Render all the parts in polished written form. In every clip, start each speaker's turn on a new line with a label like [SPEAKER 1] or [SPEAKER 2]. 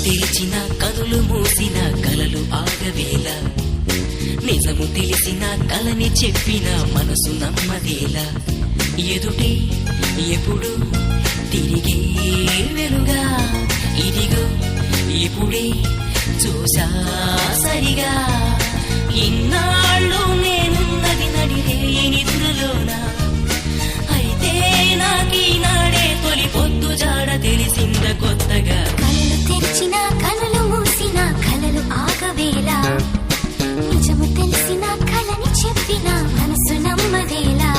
[SPEAKER 1] తెరిచిన కనులు మూసిన కలలు ఆగవేళ, నిజము తెలిసిన కలని చెప్పిన మనసు నమ్మదేలా, ఎదుటే ఎప్పుడు తిరిగే వెలుగా, ఇదిగో ఇప్పుడే చూసా సరిగా, ఇన్నాళ్ళు నేనున్నది నడిరే నిదురులోనా, అయితే నాకీనాడే తొలి పొద్దు జాడ తెలిసింద కొత్తగా.
[SPEAKER 2] కళ్ళు తెరిచిన కనులు మూసిన కలలు ఆగవేలా, నిజము తెలిసిన కలని చెప్పిన మనసు నమ్మదేలా.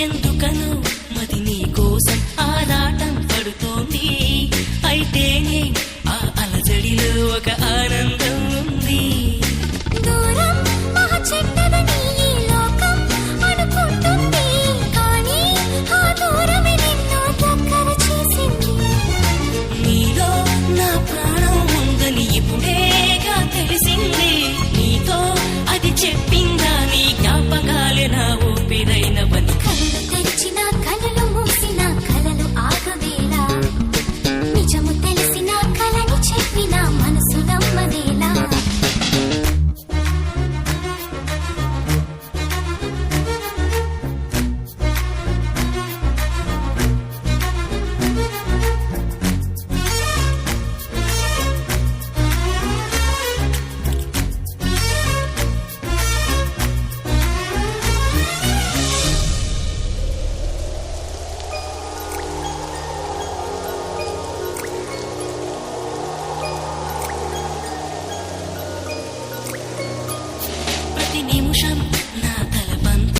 [SPEAKER 1] ఎందుకను మది నీ కోసం ఆరాటం పడుతోంది, అయితేనే ఆ అలజడిలో ఒక ఆనందం ఉంది.
[SPEAKER 2] దూరం మహా చెడ్డదని ఈ లోకం అనుకుంటుంది, కానీ ఆ దూరమే నిన్ను దగ్గర చేసింది.
[SPEAKER 1] నీలో నా ప్రాణం ఉందని ఇప్పుడేగా తెలిసింది, నీతో అది చెప్పిందా నీ జ్ఞాపకాలే నా ఊపిరైనవని.
[SPEAKER 2] కళ్ళు తెరిచిన కనులు మూసిన కలలు ఆగవేలా, నిజము తెలిసిన కలని చెప్పిన మనసు నమ్మదేలా.
[SPEAKER 1] ప్రతి నిమిషం